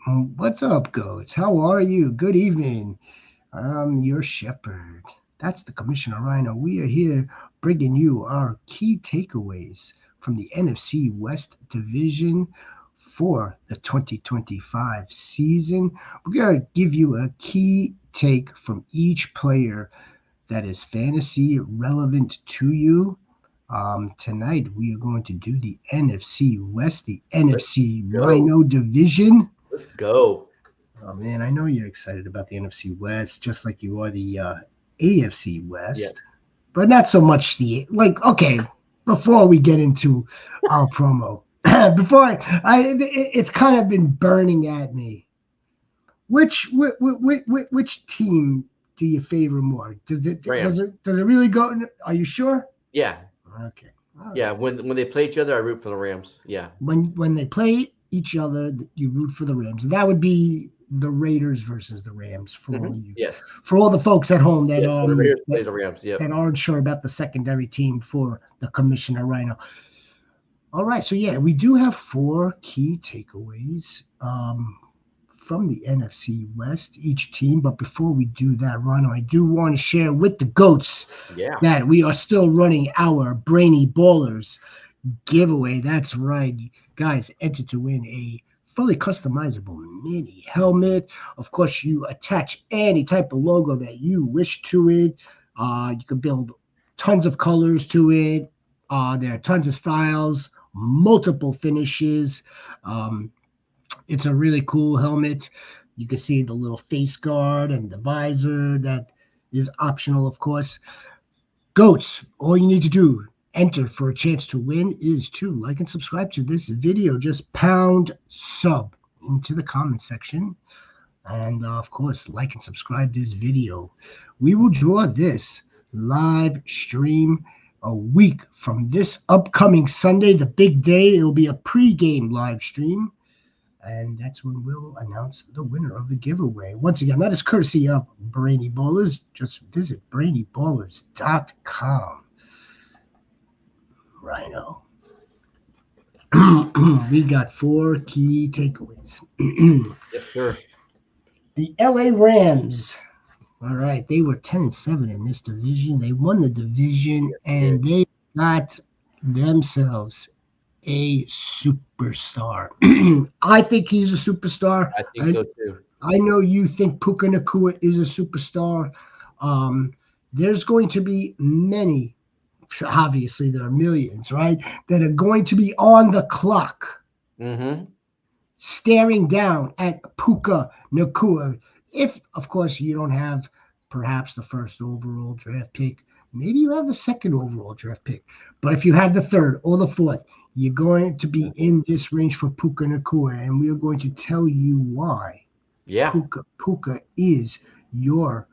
What's up, goats? How are you? Good evening. I'm your shepherd. That's the Commissioner Rhino. We are here bringing you our key takeaways from the NFC West division for the 2025 season. We're going to give you a key take from each player that is fantasy relevant to you. Tonight, we are going to do the NFC West, the Let's NFC go. Rhino division. Let's go. Oh man, I know you're excited about the NFC West, just like you are the AFC Yeah. West, but not so much the like. Okay, before we get into our promo, it's kind of been burning at me. Which team do you favor more? Rams. Does it really go? Are you sure? Yeah. Okay, all Yeah. right. When they play each other, I root for the Rams. Yeah. When they play each other, you root for the Rams. That would be the Raiders versus the Rams Yes. for all the folks at home that Yes. When the Raiders play the Rams. Yep. that aren't sure about the secondary team for the Commissioner Rhino. All right, so yeah, we do have four key takeaways from the NFC West, each team. But before we do that, Rhino, I do want to share with the goats Yeah. that we are still running our Brainy Ballers giveaway. That's right, guys. Enter to win a fully customizable mini helmet. Of course, you attach any type of logo that you wish to it. You can build tons of colors to it. There are tons of styles, multiple finishes. Um, it's a really cool helmet. You can see the little face guard and the visor that is optional, of course. Goats, all you need to do, enter for a chance to win, is to like and subscribe to this video. Just pound sub into the comment section. And of course, like and subscribe this video. We will draw this live stream a week from this upcoming Sunday, the big day. It will be a pre-game live stream. And that's when we'll announce the winner of the giveaway. Once again, that is courtesy of Brainy Ballers. Just visit brainyballers.com. Rhino. We got four key takeaways. Yes, sir. The LA Rams. All right, they were 10-7 in this division. They won the division Yes, they did. and they got themselves a superstar. I think he's a superstar. I think I, so too. I know you think Puka Nakua is a superstar. Um, there's going to be many, obviously, there are millions, right, that are going to be on the clock Mm-hmm. staring down at Puka Nakua. If, of course, you don't have perhaps the first overall draft pick, maybe you have the second overall draft pick. But if you have the third or the fourth, you're going to be Mm-hmm. in this range for Puka Nakua, and we are going to tell you why. Yeah. Puka is your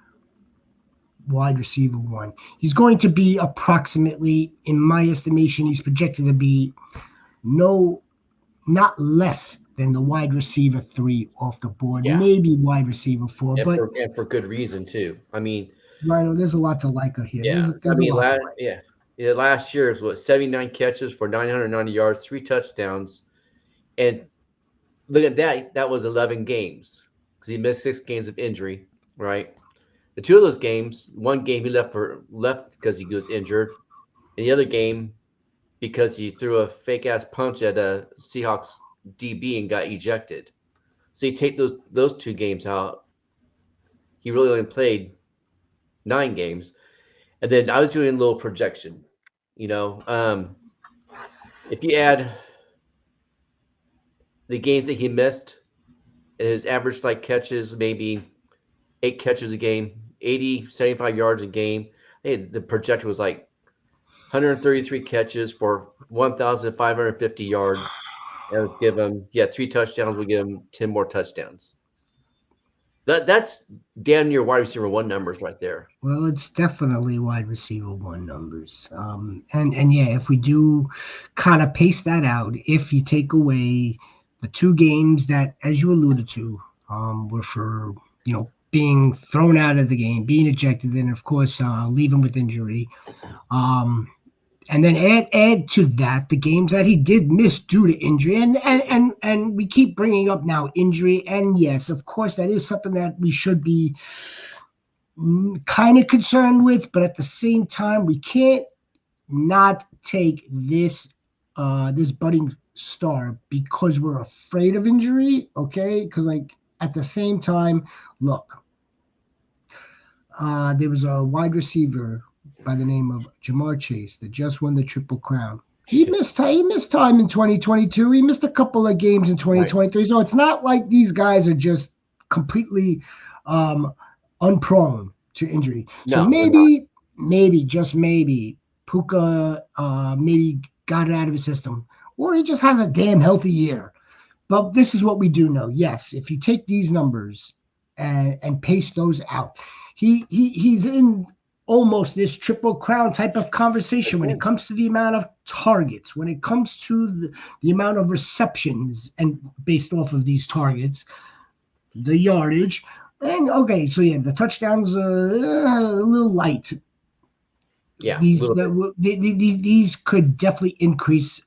wide receiver one. He's going to be approximately, in my estimation, he's projected to be no not less than the wide receiver three off the board, Yeah. maybe wide receiver four. But And for good reason too. I mean, Rhino, there's a lot to like here. yeah. I There's a mean, lot to like. yeah. Last year was what 79 catches for 990 yards, 3 touchdowns, and look at that. That was 11 games because he missed 6 games of injury. Right. The two of those games, one game he left because he was injured, and the other game because he threw a fake ass punch at a Seahawks DB and got ejected. So you take those 2 games out, he really only played 9 games. And then I was doing a little projection. You know, if you add the games that he missed, and his average like catches, maybe 8 catches a game, 80, 75 yards a game. Hey, the projection was like 133 catches for 1,550 yards. And would give him, 3 touchdowns. We give him 10 more touchdowns. That's damn near wide receiver one numbers right there. Well, it's definitely wide receiver one numbers. And yeah, if we do kind of pace that out, if you take away the two games that, as you alluded to, were for being thrown out of the game, being ejected, and of course leaving with injury. Um, And then add to that the games that he did miss due to injury, and we keep bringing up now injury, and yes, of course, that is something that we should be kind of concerned with, but at the same time, we can't not take this budding star because we're afraid of injury, okay? Because like at the same time, look, there was a wide receiver by the name of Jamar Chase that just won the Triple Crown. He missed time in 2022. He missed a couple of games in 2023. Right. So it's not like these guys are just completely unprone to injury. No, so maybe, just maybe, Puka maybe got it out of his system, or he just has a damn healthy year. But this is what we do know. Yes, if you take these numbers and pace those out, he's in almost this Triple Crown type of conversation when it comes to the amount of targets, when it comes to the amount of receptions, and based off of these targets, the yardage. And okay, so yeah, the touchdowns are a little light. Yeah, these could definitely increase,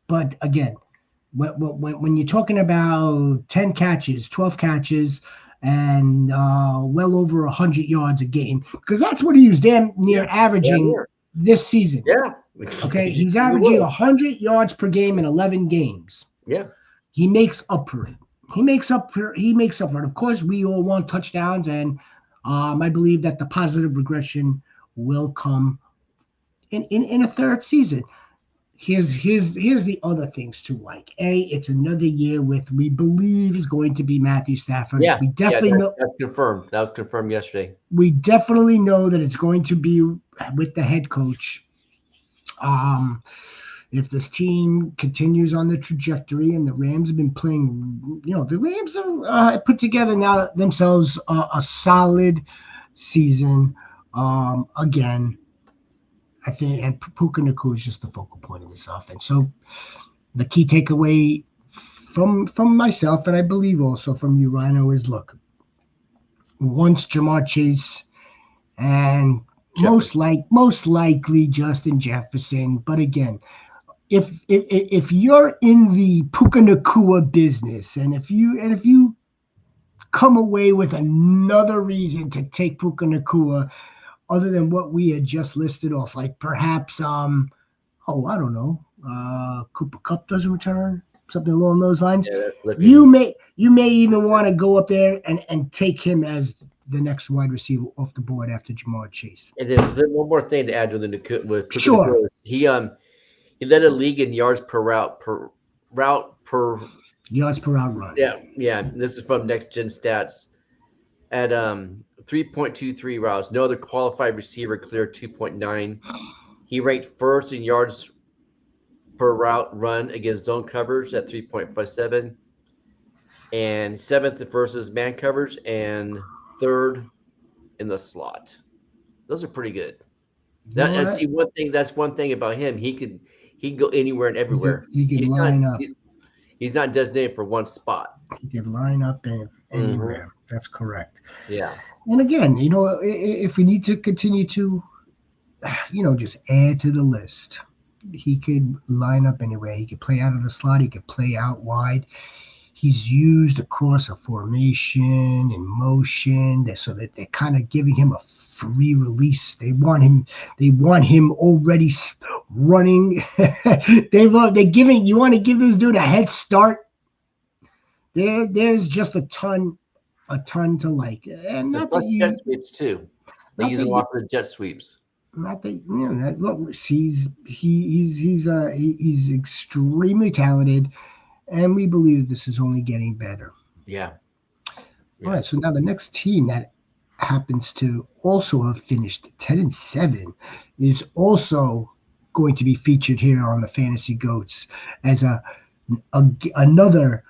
but again, when you're talking about 10 catches, 12 catches, and well over 100 yards a game, because that's what he was damn near averaging this season. Yeah. Okay, he was averaging 100 yards per game in 11 games. Yeah. He makes up for it. He makes up for it. Of course, we all want touchdowns, and I believe that the positive regression will come in a third season. Here's the other things too. Like it's another year with we believe is going to be Matthew Stafford. Yeah, we definitely know that's confirmed. That was confirmed yesterday. We definitely know that it's going to be with the head coach. If this team continues on the trajectory, and the Rams have been playing, the Rams are put together now themselves a solid season. Again, I think, and Puka Nacua is just the focal point of this offense. So the key takeaway from myself, and I believe also from you, Rhino, is look, once Jamar Chase and most likely Justin Jefferson, but again, if you're in the Puka Nacua business, and if you come away with another reason to take Puka Nacua other than what we had just listed off, like perhaps I don't know, Cooper Kupp doesn't return, something along those lines. Yeah, you may even want to go up there and take him as the next wide receiver off the board after Jamar Chase. And then one more thing to add with Puka sure. Nacua. He led a league in yards per route per yards per route run. Yeah. This is from Next Gen Stats. At 3.23 routes, no other qualified receiver cleared 2.9. He ranked first in yards per route run against zone covers at 3.57, and seventh versus man covers, and third in the slot. Those are pretty good. That's one thing about him. He can go anywhere and everywhere. He can line up. He's not designated for one spot. He can line up anywhere. Mm-hmm. That's correct. Yeah. And again, if we need to continue to, just add to the list, he could line up anywhere. He could play out of the slot. He could play out wide. He's used across a formation and motion, so that they're kind of giving him a free release. They want him already running. They're giving. You want to give this dude a head start. There's just a ton to like, and not that you jet sweeps too. They use a lot for the jet sweeps. Not that that look. He's extremely talented, and we believe this is only getting better. Yeah. All right. So now the next team that happens to also have finished 10-7 is also going to be featured here on the Fantasy Goats as another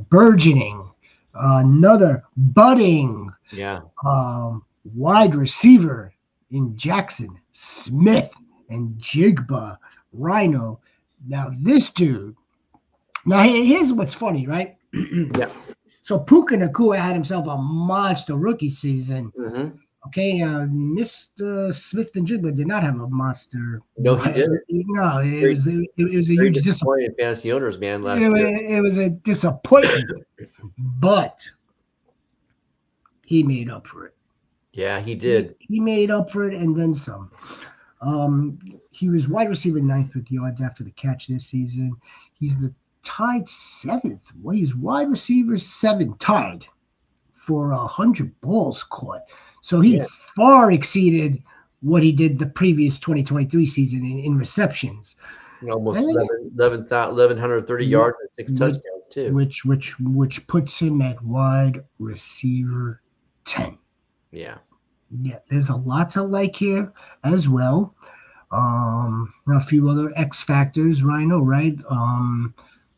burgeoning, another budding wide receiver in Jackson Smith and Jigba Rhino. Now this dude. Now here's what's funny, right? Yeah. So Puka Nacua had himself a monster rookie season. Mm-hmm. Okay, Mr. Smith and Jigba did not have a monster. No, he did. No, Very, it was a very huge disappointed fantasy owners, man, last year. it was a disappointment, but he made up for it. Yeah, he did. He made up for it and then some. He was wide receiver ninth with yards after the catch this season. He's the tied seventh. Well, he's wide receiver seven, tied for 100 balls caught. So he Yeah. far exceeded what he did the previous 2023 season in receptions. Almost And 1,130 again, yards and 6 touchdowns, too. which puts him at wide receiver 10. Yeah. Yeah, there's a lot to like here as well. A few other X factors, Rhino, right?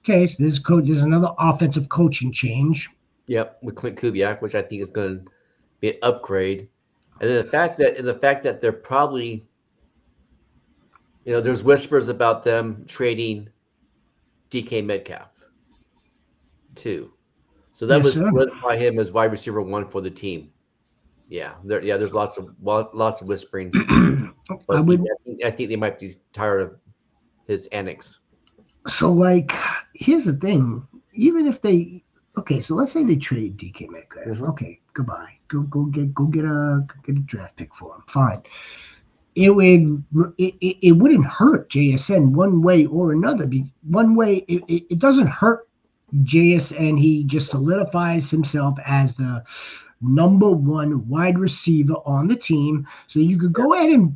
Okay, so there's another offensive coaching change. Yep, with Clint Kubiak, which I think is going to be an upgrade. And then the fact that they're probably, there's whispers about them trading DK Metcalf too. So that Yes, was sir. by him as wide receiver one for the team. There's lots of whisperings, I but would. I think they might be tired of his annex. So, like, here's the thing. Even if they, okay, so let's say they trade DK Metcalf. Mhm. Okay, goodbye. Go get a draft pick for him. Fine. It wouldn't hurt JSN one way or another. One way, it doesn't hurt JSN. He just solidifies himself as the number one wide receiver on the team. So you could go ahead and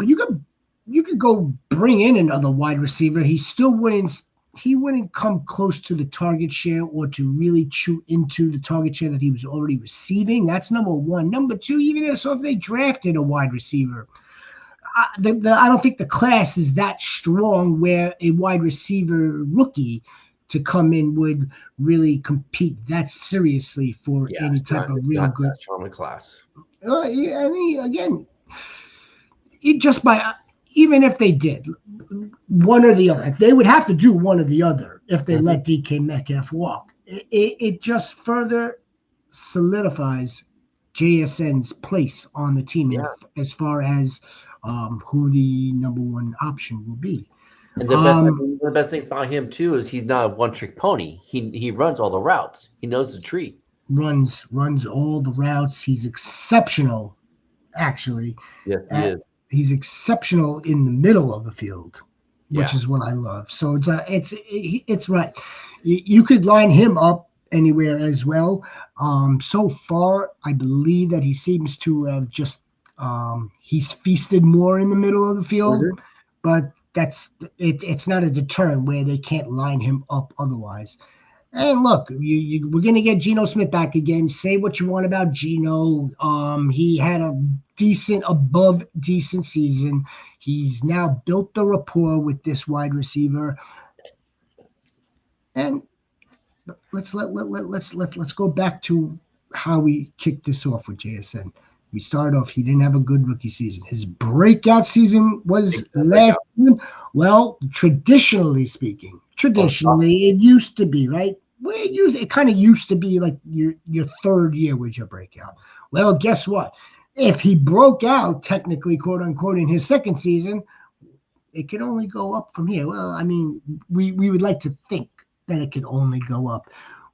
you could go bring in another wide receiver. He wouldn't come close to the target share or to really chew into the target share that he was already receiving. That's number one. Number two, even if they drafted a wide receiver, I don't think the class is that strong where a wide receiver rookie to come in would really compete that seriously for Yeah, any type of real not good. that strong a class. I mean, again, just by even if they did one or the other, they would have to do one or the other if they let DK Metcalf walk. It just further solidifies JSN's place on the team Yeah. as far as who the number one option will be. And Um, the best things about him too is he's not a one trick pony. He runs all the routes. He knows the tree. runs all the routes. He's exceptional, actually. Yes, he At, is. he's exceptional in the middle of the field, which Yeah. is what I love. So it's right. You could line him up anywhere as well. So far, I believe that he seems to have just he's feasted more in the middle of the field, Mhm. but it's not a deterrent where they can't line him up otherwise. And look, we're gonna get Geno Smith back again. Say what you want about Geno. He had a above decent season. He's now built the rapport with this wide receiver. And let's go back to how we kicked this off with JSN. We started off. He didn't have a good rookie season. His breakout season was last season. Well, traditionally speaking, it used to be right. It kind of used to be like your third year was your breakout. Well, guess what? If he broke out, technically, quote unquote, in his second season, it can only go up from here. Well, I mean, we would like to think that it could only go up.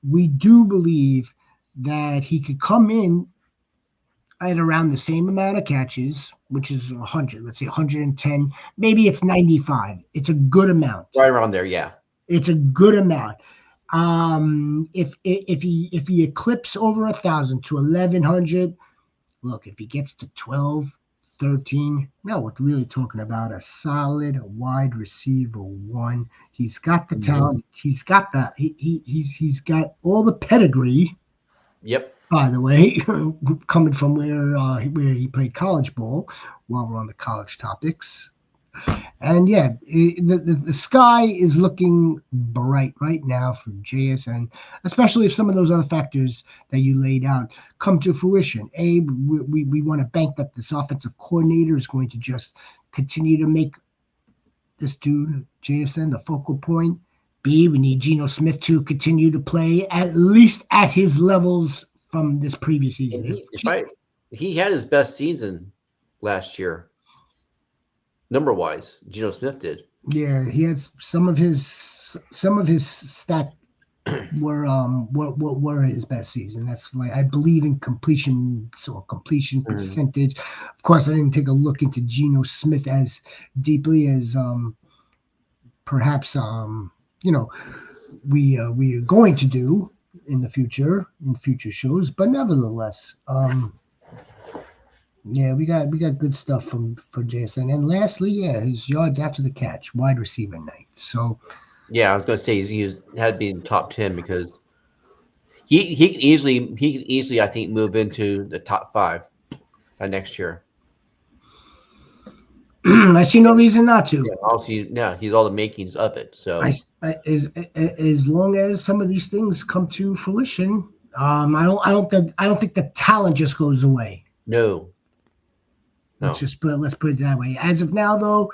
We do believe that he could come in at around the same amount of catches, which is 100. Let's say 110. Maybe it's 95. It's a good amount. Right around there, yeah. It's a good amount. If he eclipses over 1,000 to 1,100, look, if he gets to 12, 13, now we're really talking about a solid wide receiver one. He's got the talent. He's got he's got all the pedigree. Yep. By the way, coming from where he played college ball, while we're on the college topics. And yeah, the sky is looking bright right now for JSN, especially if some of those other factors that you laid out come to fruition. A, we want to bank that this offensive coordinator is going to just continue to make this dude, JSN, the focal point. B, we need Geno Smith to continue to play at least at his levels from this previous season. he had his best season last year, number wise. Geno Smith did. Yeah, he had some of his stats were his best season. That's like I believe in completion Mhm. percentage. Of course, I didn't take a look into Geno Smith as deeply as perhaps you know we are going to do in future shows, but nevertheless, yeah, we got good stuff from for Jason. And lastly, yeah, his yards after the catch, wide receiver ninth. So Yeah, I was going to say had to be in top 10 because he could easily I think move into the top 5 by next year. I see no reason not to. Yeah, also, yeah, he's all the makings of it. I, So as long as some of these things come to fruition, I don't think the talent just goes away. no, no, Let's put it that way. As of now, though,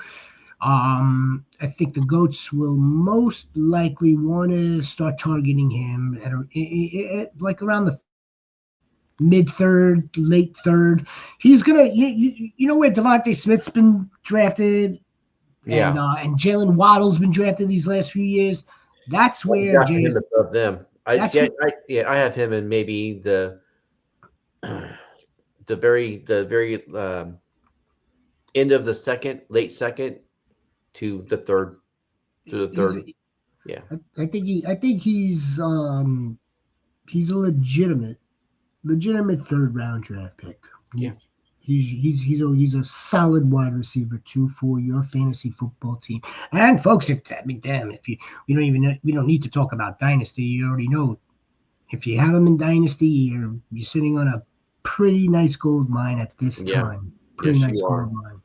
I think the goats will most likely want to start targeting him like around the mid third, late third. He's gonna, you know where Devontae Smith's been drafted, and yeah, Jalen Waddle's been drafted these last few years. That's I'm where drafting Jay. him above them. I That's see. what I have him in maybe the very end of the second, late second to the third to the he's. third. Yeah, I think he's a legitimate third round draft pick. yeah, He's a solid wide receiver too for your fantasy football team. And folks, damn, if you we don't need to talk about dynasty. You already know if you have him in dynasty, you're sitting on a pretty nice gold mine at this yeah. time. Pretty Yes, nice you are. gold mine.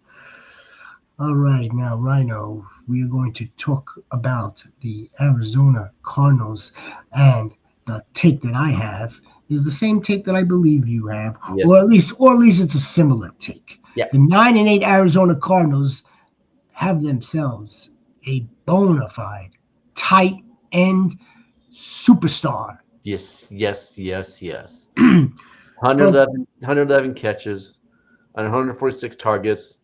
All right, now Rhino, we are going to talk about the Arizona Cardinals, and the take that I have is the same take that I believe you have, Yes. or at least it's a similar take. Yeah. The 9-8 Arizona Cardinals have themselves a bona fide tight end superstar. Yes. Yes. Yes. Yes. Folks, 111 catches on 146 targets,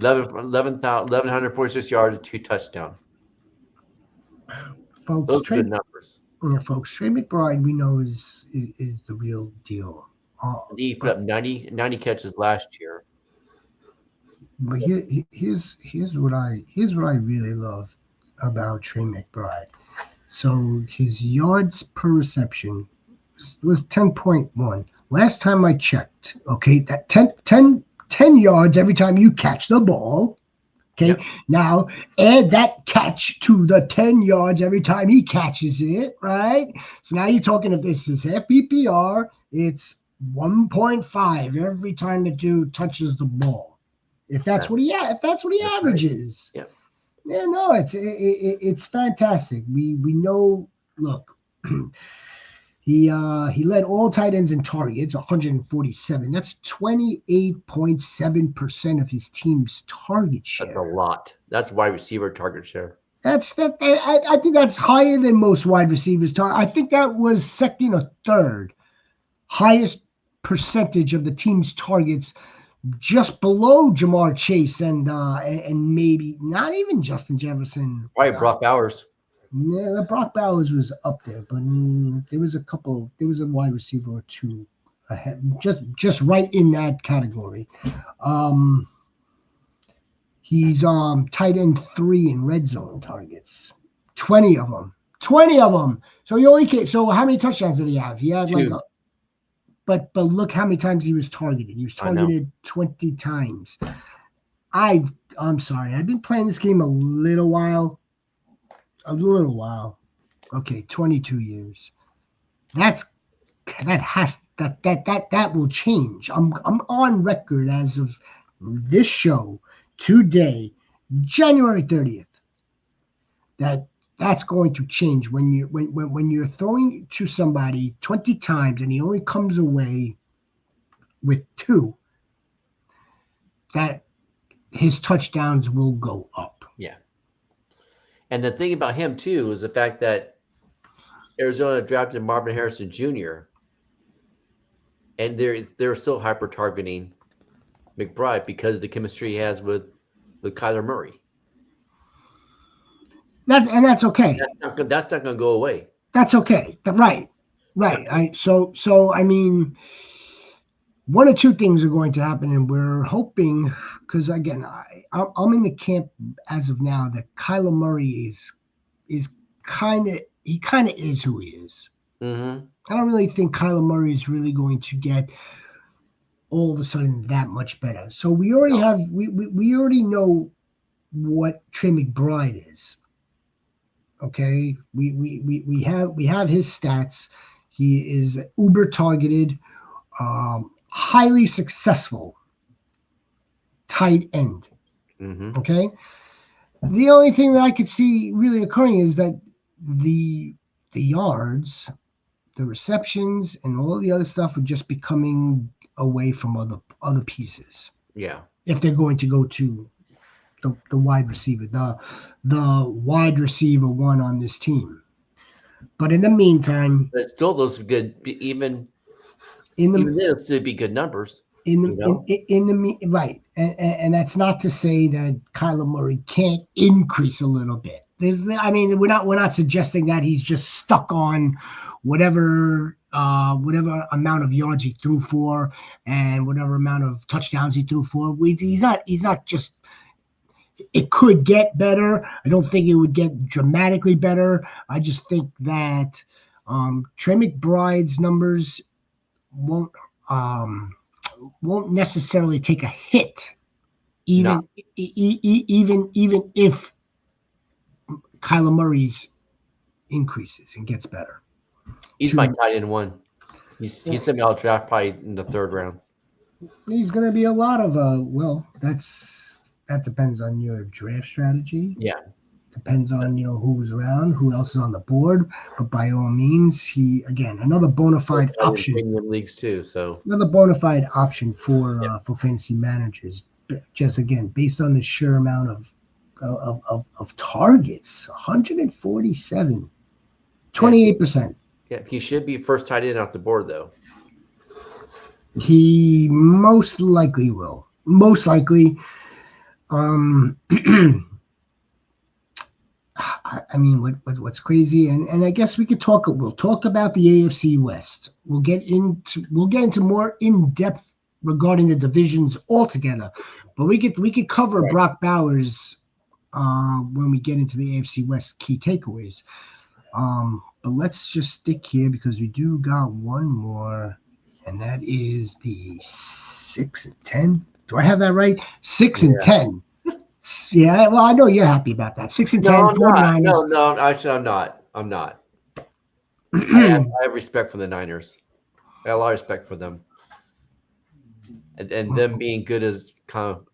1,146 yards, and 2 touchdowns. folks, Those are Trey, good numbers. Trey McBride, we know is the real deal. He put But up 90 catches last year. here's what I really love about Trey McBride. So his yards per reception was 10.1. Last time I checked, okay, that 10 yards every time you catch the ball. Okay, Yep. now add that catch to the 10 yards every time he catches it, right? So now you're talking if this is FPPR, it's 1.5 every time the dude touches the ball. If that's That- what he That's right. averages. Yep. Yeah, no, it's fantastic. We know. Look, he led all tight ends in targets, 147. That's 28.7% of his team's target That's a share. lot. That's wide receiver target share. I think that's higher than most wide receivers. I think that was second or third highest percentage of the team's targets, just below Jamar Chase and maybe not even Justin Jefferson. Probably Brock Bowers. Yeah, Brock Bowers was up there, but there was a couple. There was a wide receiver or two ahead, just right in that category. Um, he's tight end 3 in red zone targets, 20 of them. 20 of them. So he only came, so how many touchdowns did he have? He had like Two. but look how many times he was targeted. He was I know. targeted 20 times. I'm sorry. I've been playing this game a little while. A little while. Okay, 22 years. That will change. I'm on record as of this show today, January 30th. That's going to change when you're throwing to somebody 20 times and he only comes away with 2. That his touchdowns will go up. Yeah. And the thing about him too is the fact that Arizona drafted Marvin Harrison Jr. and they're still hyper targeting McBride because of the chemistry he has with Kyler Murray. That's okay. That's not going to go away. That's okay. Right. Right. So I mean, one or two things are going to happen, and we're hoping, because again, I'm in the camp as of now that Kyler Murray is kind of is who he is. Mm-hmm. I don't really think Kyler Murray is really going to get all of a sudden that much better. So we already have we already know what Trey McBride is. Okay, we have his stats. He is uber targeted, highly successful tight end. Mm-hmm. Okay, the only thing that I could see really occurring is that the yards, the receptions, and all the other stuff would just be coming away from other pieces. Yeah. If they're going to go to the wide receiver, the wide receiver one on this team. But in the meantime, But still, those good. Even in the then, it'll still be good numbers. in the right, and that's not to say that Kyler Murray can't increase a little bit. I mean, we're not suggesting that he's just stuck on whatever amount of yards he threw for and whatever amount of touchdowns he threw for. He's not just. It could get better. I don't think it would get dramatically better. I just think that Trey McBride's numbers won't necessarily take a hit, even if Kyler Murray's increases and gets better. He's my tight end one. He's somehow draft probably in the 3rd round. He's going to be a lot of that depends on your draft strategy. Yeah. Depends on who's around, who else is on the board. But by all means, he again another bona fide option. Premium leagues too, so another bona fide option for fantasy managers. Just again based on the sheer amount of targets, 147, 28%. Yeah, he should be first tight end off the board though. He most likely will. Most likely. I mean, what's crazy, and I guess we'll talk about the AFC West. We'll get into more in depth regarding the divisions altogether, but we could cover Brock Bowers when we get into the AFC West key takeaways. But let's just stick here because we do got one more, and that is the 6 and 10. Do I have that right? 6 and 10. Yeah, well, I know you're happy about that. 6 and 10, 49ers. No, actually, I'm not. I have respect for the Niners. I have a lot of respect for them. And them being good is kind of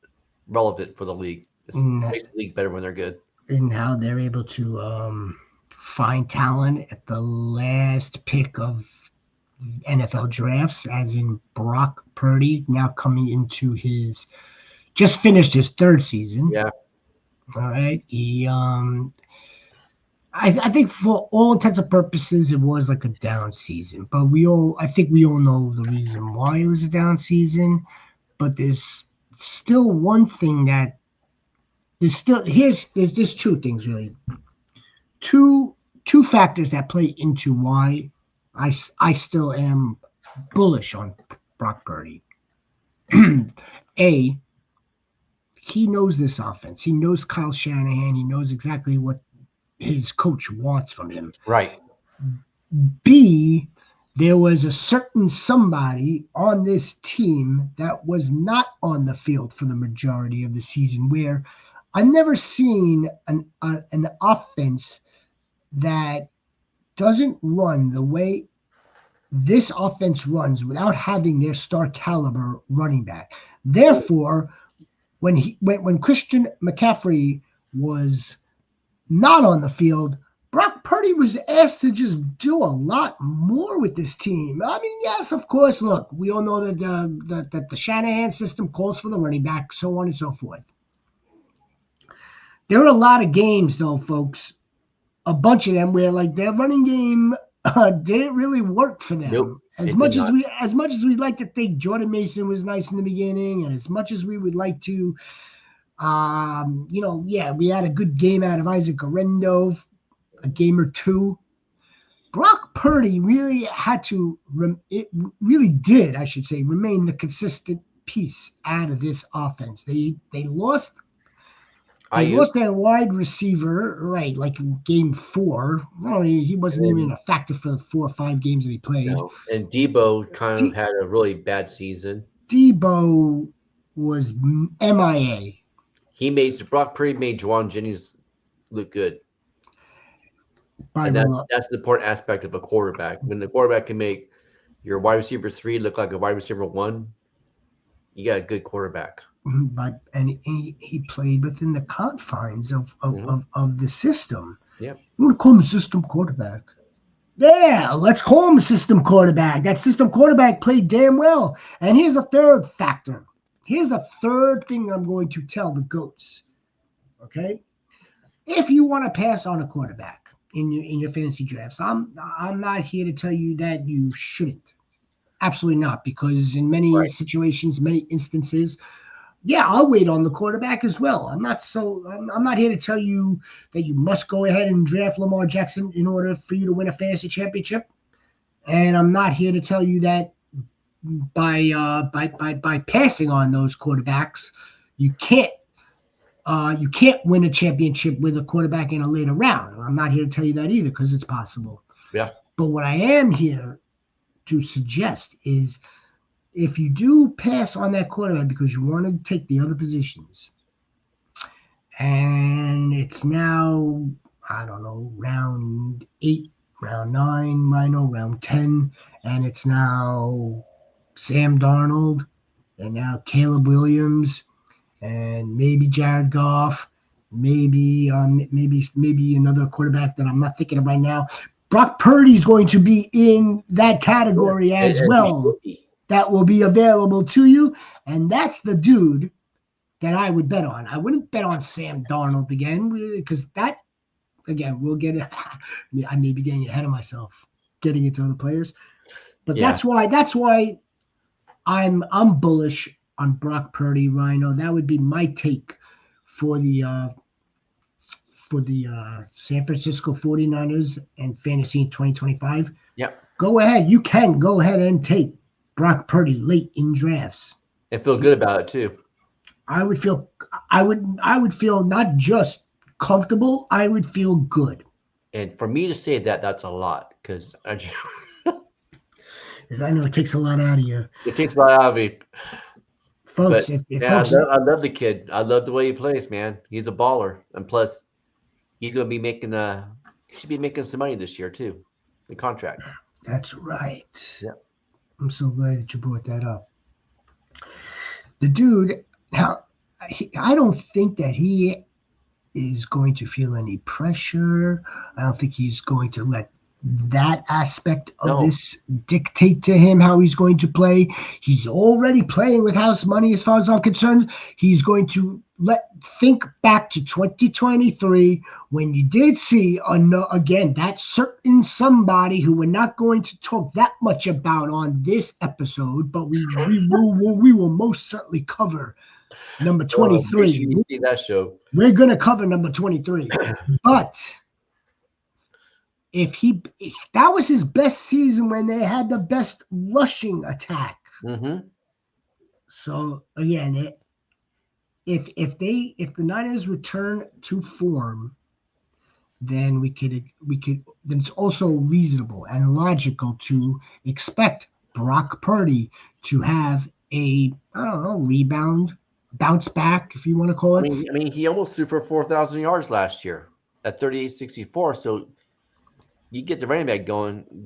relevant for the league. It makes the league better when they're good. And how they're able to find talent at the last pick of NFL drafts, as in Brock Purdy, now coming into his – just finished his 3rd season. Yeah. All right. He I think for all intents and purposes it was like a down season. But I think we all know the reason why it was a down season. But there's still one thing that there's 2 things really. Two factors that play into why I still am bullish on Brock Purdy. A, he knows this offense. He knows Kyle Shanahan. He knows exactly what his coach wants from him. Right. B, there was a certain somebody on this team that was not on the field for the majority of the season, where I've never seen an offense that doesn't run the way this offense runs without having their star caliber running back. Therefore, when Christian McCaffrey was not on the field, Brock Purdy was asked to just do a lot more with this team. I mean, yes, of course. Look, we all know that the Shanahan system calls for the running back, so on and so forth. There are a lot of games, though, folks, a bunch of them where like their running game didn't really work for Nope, them. As it did much as not. we'd like to think Jordan Mason was nice in the beginning, and as much as we would like to, yeah, we had a good game out of Isaac Arendo, a game or two. Brock Purdy really had to, it really did, I should say, remain the consistent piece out of this offense. They lost Ayuk their wide receiver, right, like in game 4. Well, he wasn't even and a factor for the 4 or 5 games that he played. no, and Debo kind of D- had a really bad season. Debo was MIA. Brock Purdy made Juwan Jennings look good, By and Rilla. that's the important aspect of a quarterback. When the quarterback can make your wide receiver 3 look like a wide receiver 1, you got a good quarterback. But and he played within the confines of the system. Yep. You want to call him a system quarterback? Yeah, let's call him a system quarterback. That system quarterback played damn well. And here's a third factor. Here's the third thing I'm going to tell the GOATs. Okay? If you want to pass on a quarterback in your fantasy drafts, I'm not here to tell you that you shouldn't. Absolutely not, because in many Right. situations, many instances, yeah, I'll wait on the quarterback as well. I'm not here to tell you that you must go ahead and draft Lamar Jackson in order for you to win a fantasy championship. And I'm not here to tell you that by passing on those quarterbacks, you can't win a championship with a quarterback in a later round. I'm not here to tell you that either, because it's possible. Yeah. But what I am here to suggest is, if you do pass on that quarterback because you want to take the other positions, and it's now, I don't know, round 8, round 9, Rhino, round 10, and it's now Sam Darnold, and now Caleb Williams, and maybe Jared Goff, maybe another quarterback that I'm not thinking of right now. Brock Purdy is going to be in that category as well. That will be available to you, and that's the dude that I would bet on. I wouldn't bet on Sam Darnold again, because that, again, we'll get it. I may be getting ahead of myself, getting into other players, but Yeah. that's why I'm bullish on Brock Purdy, Rhino. That would be my take for the San Francisco 49ers and fantasy in 2025. Yep. Go ahead. You can go ahead and take Brock Purdy late in drafts. And feel good about it too. I would feel not just comfortable, I would feel good. And for me to say that, that's a lot, because I know it takes a lot out of you. It takes a lot out of me. Folks, but, I love the kid. I love the way he plays, man. He's a baller. And plus, he's going to be making he should be making some money this year too, the contract. That's right. Yeah. I'm so glad that you brought that up. The dude, now, I don't think that he is going to feel any pressure. I don't think he's going to let that aspect of this dictate to him how he's going to play. He's already playing with house money as far as I'm concerned. He's going to think back to 2023 when you did see, again, that certain somebody who we're not going to talk that much about on this episode, but we will most certainly cover number 23. Make sure you see that show. We're going to cover number 23. But if that was his best season when they had the best rushing attack. Mm-hmm. So again, if the Niners return to form, then then it's also reasonable and logical to expect Brock Purdy to have a, I don't know, bounce back, if you want to call it. I mean, he almost threw for 4,000 yards last year at 38-64. So you get the running back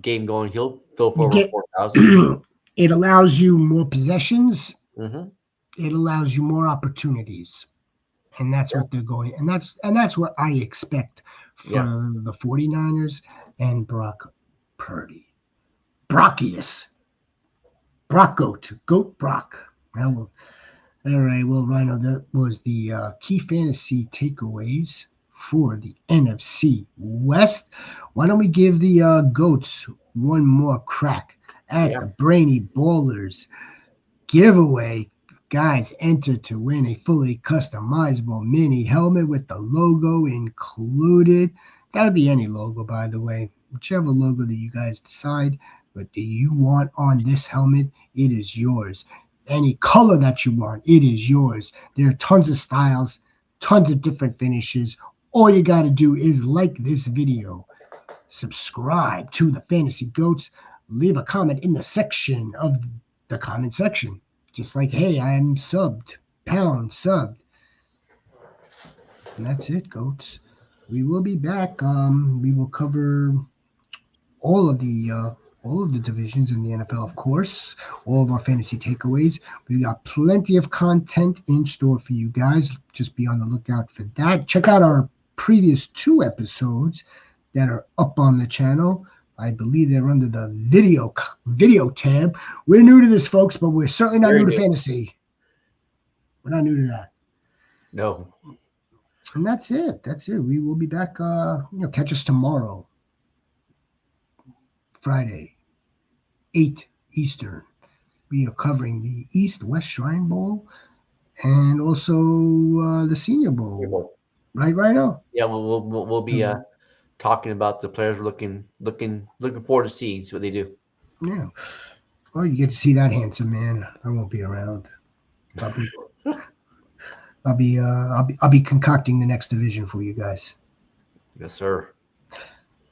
game going, he'll throw for over 4,000. It allows you more possessions. Mm-hmm. It allows you more opportunities, and that's what they're going. And that's what I expect from the 49ers and Brock Purdy. Brockius. Brock Goat Brock. All right, well, Rhino, that was the key fantasy takeaways for the NFC West. Why don't we give the GOATs one more crack at Yeah. the Brainy Ballers giveaway? Guys, enter to win a fully customizable mini helmet with the logo included. That'll be any logo, by the way, whichever logo that you guys decide. But do you want on this helmet? It is yours. Any color that you want, it is yours. There are tons of styles, tons of different finishes. All you got to do is like this video, subscribe to the Fantasy Goats, leave a comment in the section of the comment section. Just like, hey, I'm subbed, pound subbed. And that's it, Goats. We will be back. We will cover all of the divisions in the NFL, of course, all of our fantasy takeaways. We got plenty of content in store for you guys. Just be on the lookout for that. Check out our previous 2 episodes that are up on the channel. I believe they're under the video tab. We're new to this, folks, but we're certainly not Very new to new. fantasy. We're not new to that. No. And that's it. That's it. We will be back. Catch us tomorrow, Friday, 8 Eastern. We are covering the East-West Shrine Bowl and also the Senior Bowl. Right, Rhino? Yeah, we'll be talking about the players we're looking forward to see what they do. Yeah. Well, you get to see that handsome man. I won't be around. I'll be concocting the next division for you guys. Yes, sir.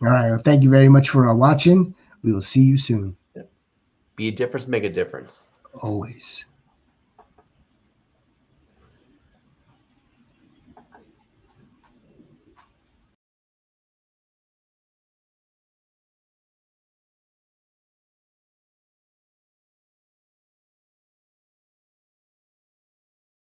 All right. Well, thank you very much for watching. We will see you soon. Be a difference, make a difference. Always.